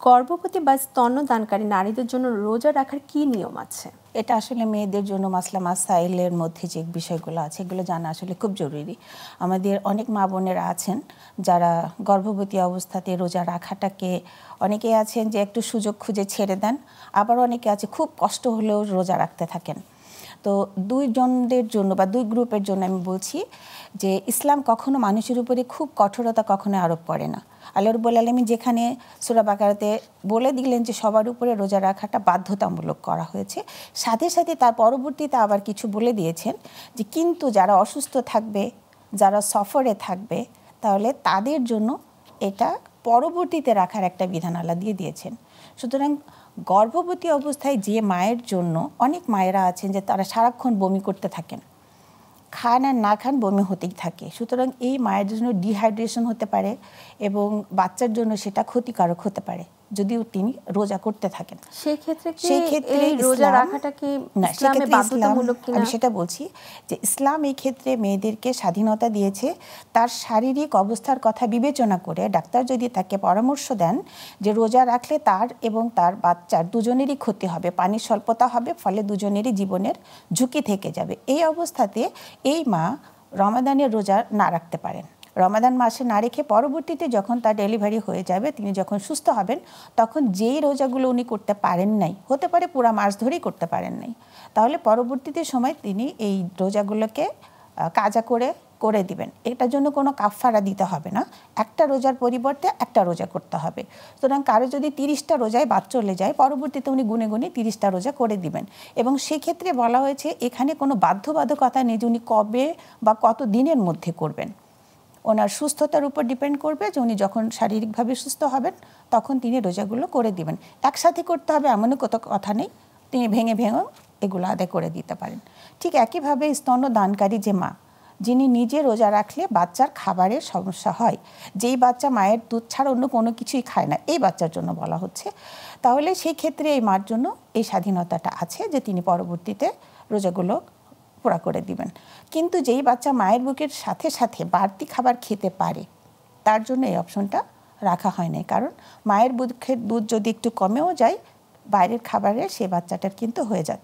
গর্ভবতী বা স্তন্যদানকারী নারীদের জন্য রোজা রাখার কি নিয়ম আছে? এটা আসলে মেয়েদের জন্য মাসলা মাসাইলের মধ্যে যে বিষয়গুলো আছে এগুলো জানা আসলে খুব জরুরি। আমাদের অনেক মা বোনেরা আছেন যারা গর্ভবতী অবস্থাতে রোজা রাখাটাকে, অনেকে আছেন যে একটু সুযোগ খুঁজে ছেড়ে দেন, আবার অনেকে আছে খুব কষ্ট হলেও রোজা রাখতে থাকেন। তো দুই জনদের জন্য বা দুই গ্রুপের জন্য আমি বলছি যে ইসলাম কখনো মানুষের উপরে খুব কঠোরতা কখনো আরোপ করে না। আল্লাহ রাব্বুল আলামিন যেখানে সূরা বাকারাতে বলে দিলেন যে সবার উপরে রোজা রাখাটা বাধ্যতামূলক করা হয়েছে, সাথে সাথে তার পরবর্তীতে আবার কিছু বলে দিয়েছেন যে কিন্তু যারা অসুস্থ থাকবে, যারা সফরে থাকবে, তাহলে তাদের জন্য এটা পরবর্তীতে রাখার একটা বিধান আল্লাহ দিয়ে দিয়েছেন। সুতরাং গর্ভবতী অবস্থায় যে মায়ের জন্য, অনেক মায়েরা আছেন যে তারা সারাক্ষণ বমি করতে থাকেন, খান আর না খান বমি হতেই থাকে। সুতরাং এই মায়ের জন্য ডিহাইড্রেশন হতে পারে এবং বাচ্চার জন্য সেটা ক্ষতিকারক হতে পারে যদিও তিনি রোজা করতে থাকেন। সেক্ষেত্রে রোজা রাখাটা কি ইসলামে বাধ্যতামূলক কিনা? আমি সেটা বলছি যে ইসলাম এই ক্ষেত্রে মেয়েদেরকে স্বাধীনতা দিয়েছে। তার শারীরিক অবস্থার কথা বিবেচনা করে ডাক্তার যদি তাকে পরামর্শ দেন যে রোজা রাখলে তার এবং তার বাচ্চার দুজনেরই ক্ষতি হবে, পানির স্বল্পতা হবে, ফলে দুজনেরই জীবনের ঝুঁকি থেকে যাবে, এই অবস্থাতে এই মা রমাদানের রোজা না রাখতে পারেন। রমাদান মাসে না রেখে পরবর্তীতে যখন তার ডেলিভারি হয়ে যাবে, তিনি যখন সুস্থ হবেন, তখন যেই রোজাগুলো উনি করতে পারেন নাই, হতে পারে পুরা মাস ধরেই করতে পারেন নাই, তাহলে পরবর্তীতে সময় তিনি এই রোজাগুলোকে কাজা করে দিবেন। এটার জন্য কোনো কাফারা দিতে হবে না, একটা রোজার পরিবর্তে একটা রোজা করতে হবে। সুতরাং কারো যদি 30টা রোজায় বাদ চলে যায়, পরবর্তীতে উনি গুনে গুনে 30টা রোজা করে দিবেন। এবং সেক্ষেত্রে বলা হয়েছে এখানে কোনো বাধ্যবাধকতা নেই যে উনি কবে বা কত দিনের মধ্যে করবেন। ওনার সুস্থতার উপর ডিপেন্ড করবে যে উনি যখন শারীরিকভাবে সুস্থ হবেন তখন তিনি রোজাগুলো করে দিবেন। একসাথে করতে হবে এমনও কত কথা নেই, তিনি ভেঙে ভেঙে এগুলো আদায় করে দিতে পারেন। ঠিক একইভাবে স্তন্যদানকারী যে মা, যিনি নিজে রোজা রাখলে বাচ্চার খাবারের সমস্যা হয়, যেই বাচ্চা মায়ের দুধ ছাড়া অন্য কোনো কিছুই খায় না, এই বাচ্চার জন্য বলা হচ্ছে, তাহলে সেই ক্ষেত্রে এই মার জন্য এই স্বাধীনতাটা আছে যে তিনি পরবর্তীতে রোজাগুলো পুরা করে দিবেন। কিন্তু যেই বাচ্চা মায়ের বুকের সাথে সাথে বাড়তি খাবার খেতে পারে, তার জন্য এই অপশনটা রাখা হয় নাই। কারণ মায়ের বুকের দুধ যদি একটু কমেও যায়, বাইরের খাবারে সে বাচ্চাটার কিন্তু হয়ে যাচ্ছে।